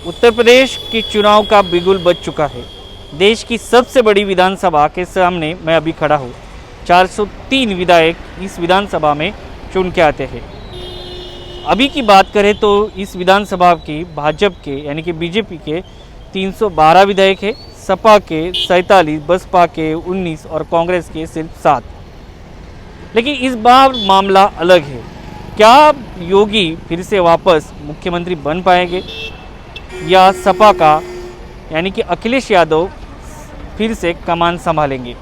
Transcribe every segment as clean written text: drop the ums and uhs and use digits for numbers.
उत्तर प्रदेश के चुनाव का बिगुल बज चुका है। देश की सबसे बड़ी विधानसभा के सामने मैं अभी खड़ा हूँ। 403 विधायक इस विधानसभा में चुन के आते हैं। अभी की बात करें तो इस विधानसभा की भाजपा के यानी कि बीजेपी के 312 विधायक है, सपा के 47, बसपा के 19 और कांग्रेस के सिर्फ 7। लेकिन इस बार मामला अलग है। क्या योगी फिर से वापस मुख्यमंत्री बन पाएंगे या सपा का यानी कि अखिलेश यादव फिर से कमान संभालेंगे?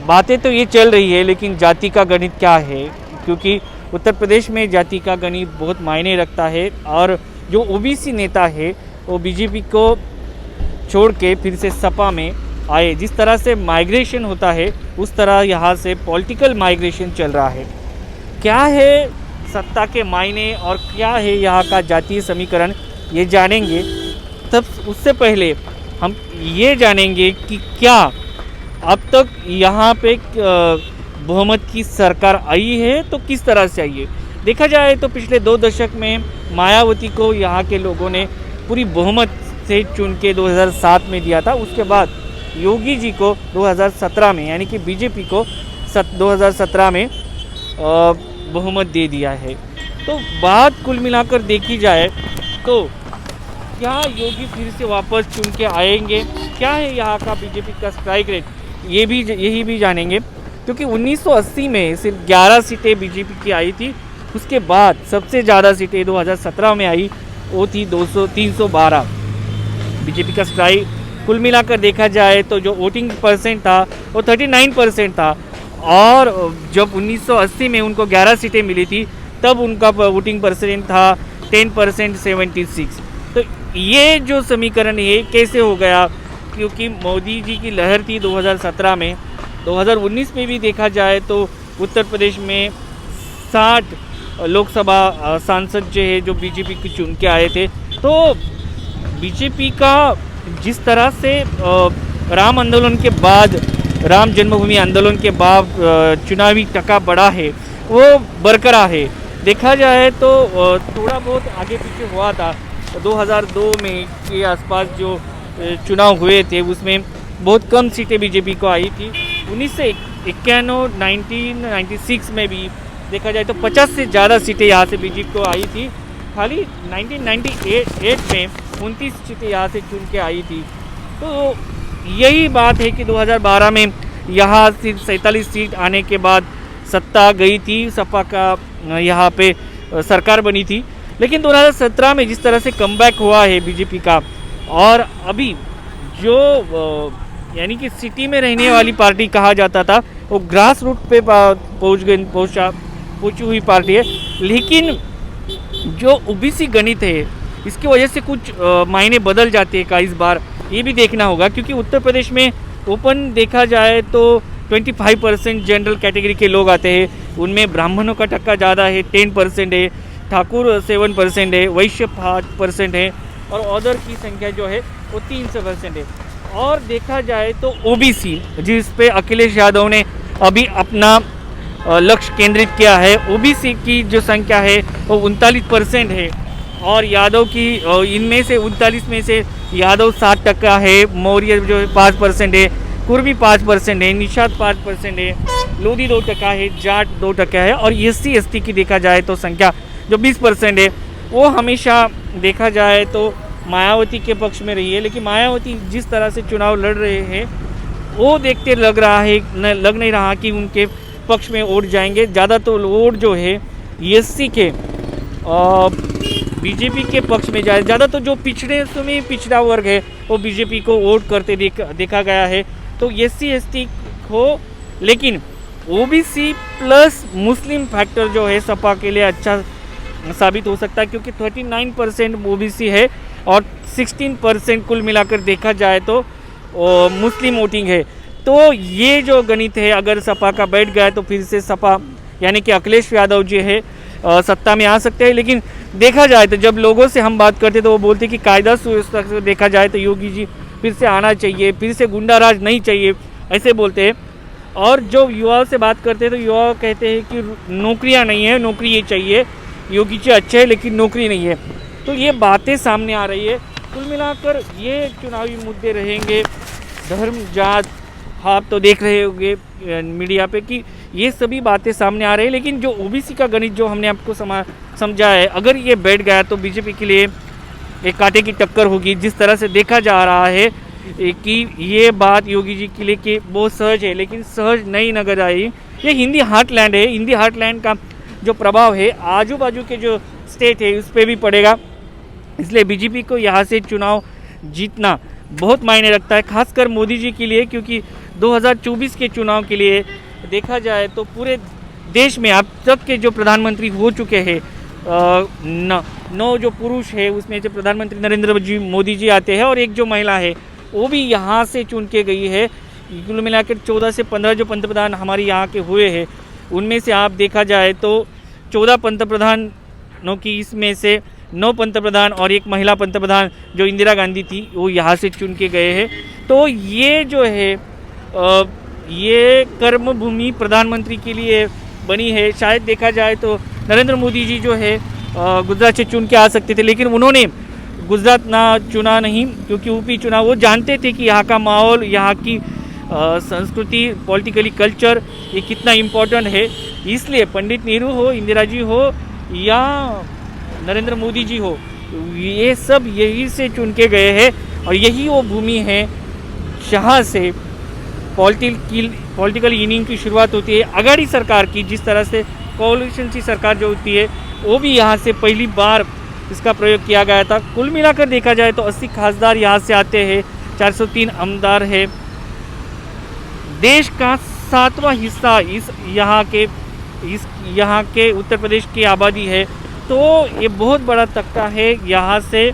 बातें तो ये चल रही है, लेकिन जाति का गणित क्या है? क्योंकि उत्तर प्रदेश में जाति का गणित बहुत मायने रखता है और जो ओबीसी नेता है वो बीजेपी को छोड़ के फिर से सपा में आए। जिस तरह से माइग्रेशन होता है उस तरह यहाँ से पॉलिटिकल माइग्रेशन चल रहा है। क्या है सत्ता के मायने और क्या है यहाँ का जातीय समीकरण, ये जानेंगे। तब उससे पहले हम ये जानेंगे कि क्या अब तक यहाँ पे बहुमत की सरकार आई है तो किस तरह से आई है। देखा जाए तो पिछले 2 दशक में मायावती को यहाँ के लोगों ने पूरी बहुमत से चुन के 2007 में दिया था। उसके बाद योगी जी को 2017 में यानी कि बीजेपी को 2017 में बहुमत दे दिया है। तो बात कुल मिलाकर देखी जाए तो क्या योगी फिर से वापस चुन के आएंगे? क्या है यहाँ का बीजेपी का स्ट्राइक रेट, यही भी जानेंगे। क्योंकि 1980 में सिर्फ 11 सीटें बीजेपी की आई थी। उसके बाद सबसे ज़्यादा सीटें 2017 में आई, वो थी 312। बीजेपी का स्ट्राइक कुल मिलाकर देखा जाए तो जो वोटिंग परसेंट था वो 39% था। और जब 1980 में उनको 11 सीटें मिली थी तब उनका वोटिंग परसेंट था 10%, 76। तो ये जो समीकरण है कैसे हो गया? क्योंकि मोदी जी की लहर थी 2017 में। 2019 में भी देखा जाए तो उत्तर प्रदेश में 60 लोकसभा सांसद जो है जो बीजेपी की चुन के आए थे। तो बीजेपी का जिस तरह से राम आंदोलन के बाद, राम जन्मभूमि आंदोलन के बाद चुनावी टका बढ़ा है वो बरकरार है। देखा जाए तो थोड़ा बहुत आगे पीछे हुआ था। 2002 में के आसपास जो चुनाव हुए थे उसमें बहुत कम सीटें बीजेपी को आई थी। 1996 में भी देखा जाए तो 50 से ज़्यादा सीटें यहाँ से बीजेपी को आई थी। खाली 1998 में 29 सीटें यहाँ से चुन के आई थी। तो यही बात है कि 2012 में यहाँ से 47 सीट आने के बाद सत्ता गई थी, सपा का यहाँ पे सरकार बनी थी। लेकिन 2017 में जिस तरह से कमबैक हुआ है बीजेपी का, और अभी जो यानी कि सिटी में रहने वाली पार्टी कहा जाता था वो ग्रास रूट पे पहुंची हुई पार्टी है। लेकिन जो ओबीसी गणित है इसकी वजह से कुछ मायने बदल जाते हैं का इस बार ये भी देखना होगा। क्योंकि उत्तर प्रदेश में ओपन देखा जाए तो 25% जनरल कैटेगरी के लोग आते हैं। उनमें ब्राह्मणों का टक्का ज़्यादा है, 10% है, ठाकुर 7% है, वैश्य 5% है और अदर की संख्या जो है वो 3% है। और देखा जाए तो ओबीसी जिस पे अखिलेश यादव ने अभी अपना लक्ष्य केंद्रित किया है, ओबीसी की जो संख्या है वो 39% है। और यादव की इनमें से 39 में से यादव 60% है, मौर्य जो 5% है, कुर्मी 5% है, निषाद 5% है, लोधी 2% है, जाट 2% है। और SC/ST की देखा जाए तो संख्या जो 20% है वो हमेशा देखा जाए तो मायावती के पक्ष में रही है। लेकिन मायावती जिस तरह से चुनाव लड़ रहे हैं वो देखते लग नहीं रहा कि उनके पक्ष में वोट जाएंगे। ज़्यादा तो वोट जो है SC के बीजेपी के पक्ष में जाए। ज़्यादा तो जो पिछड़ा वर्ग है वो बीजेपी को वोट करते देखा गया है। तो SC/ST हो, लेकिन OBC प्लस मुस्लिम फैक्टर जो है सपा के लिए अच्छा साबित हो सकता है। क्योंकि 39% OBC है और 16% कुल मिलाकर देखा जाए तो मुस्लिम वोटिंग है। तो ये जो गणित है अगर सपा का बैठ गया तो फिर से सपा यानी कि अखिलेश यादव जी है सत्ता में आ सकते हैं। लेकिन देखा जाए तो जब लोगों से हम बात करते तो वो बोलते कि कायदा सुव्यवस्था से देखा जाए तो योगी जी फिर से आना चाहिए, फिर से गुंडाराज नहीं चाहिए, ऐसे बोलते हैं। और जो युवाओं से बात करते हैं तो युवा कहते हैं कि नौकरियां नहीं है, नौकरी ये चाहिए, योगी जी अच्छे है लेकिन नौकरी नहीं है। तो ये बातें सामने आ रही है। कुल मिलाकर ये चुनावी मुद्दे रहेंगे। धर्म, जात, आप तो देख रहे होंगे मीडिया पे कि ये सभी बातें सामने आ रही है, लेकिन जो ओबीसी का गणित जो हमने आपको समझा है, अगर ये बैठ गया तो बीजेपी के लिए एक कांटे की टक्कर होगी। जिस तरह से देखा जा रहा है कि ये बात योगी जी के लिए कि बहुत सहज है, लेकिन सहज नहीं नजर आई। ये हिंदी हार्टलैंड है, हिंदी हार्टलैंड का जो प्रभाव है आजू बाजू के जो स्टेट है उस पर भी पड़ेगा। इसलिए बीजेपी को यहाँ से चुनाव जीतना बहुत मायने रखता है, खासकर मोदी जी के लिए, क्योंकि 2024 के चुनाव के लिए देखा जाए तो पूरे देश में अब तक के जो प्रधानमंत्री हो चुके हैं 9 जो पुरुष है उसमें जो प्रधानमंत्री नरेंद्र मोदी जी आते हैं और एक जो महिला है वो भी यहाँ से चुन के गई है। कुल मिलाकर 14 से 15 जो पंतप्रधान हमारे यहाँ के हुए हैं उनमें से आप देखा जाए तो 14 पंतप्रधानों की इसमें से 9 पंतप्रधान और एक महिला पंतप्रधान जो इंदिरा गांधी थी वो यहाँ से चुन के गए हैं। तो ये जो है ये कर्मभूमि प्रधानमंत्री के लिए बनी है। शायद देखा जाए तो नरेंद्र मोदी जी जो है गुजरात से चुन के आ सकते थे, लेकिन उन्होंने गुजरात ना चुना नहीं, क्योंकि यूपी चुना। वो जानते थे कि यहाँ का माहौल, यहाँ की संस्कृति, पॉलिटिकली कल्चर ये कितना इम्पोर्टेंट है। इसलिए पंडित नेहरू हो, इंदिरा जी हो या नरेंद्र मोदी जी हो, ये सब यही से चुन के गए हैं और यही वो भूमि है जहाँ से पॉलिटिकल इनिंग की शुरुआत होती है। अगाड़ी सरकार की जिस तरह से कोalition की सरकार जो होती है वो भी यहाँ से पहली बार इसका प्रयोग किया गया था। कुल मिलाकर देखा जाए तो 80 खासदार यहाँ से आते हैं, 403 आमदार है। देश का 7वां हिस्सा यहाँ के उत्तर प्रदेश की आबादी है, तो ये बहुत बड़ा तख्ता है। यहाँ से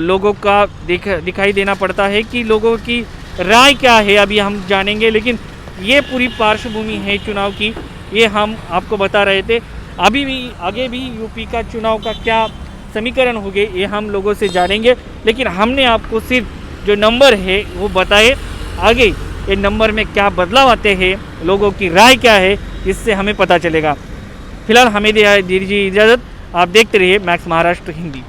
लोगों का दिखाई देना पड़ता है कि लोगों की राय क्या है, अभी हम जानेंगे। लेकिन ये पूरी पार्श्वभूमि है चुनाव की, ये हम आपको बता रहे थे। अभी भी आगे भी यूपी का चुनाव का क्या समीकरण होंगे ये हम लोगों से जानेंगे, लेकिन हमने आपको सिर्फ जो नंबर है वो बताए। आगे ये नंबर में क्या बदलाव आते हैं, लोगों की राय क्या है, इससे हमें पता चलेगा। फिलहाल हमें दीजिए इजाज़त। आप देखते रहिए मैक्स महाराष्ट्र हिंदी।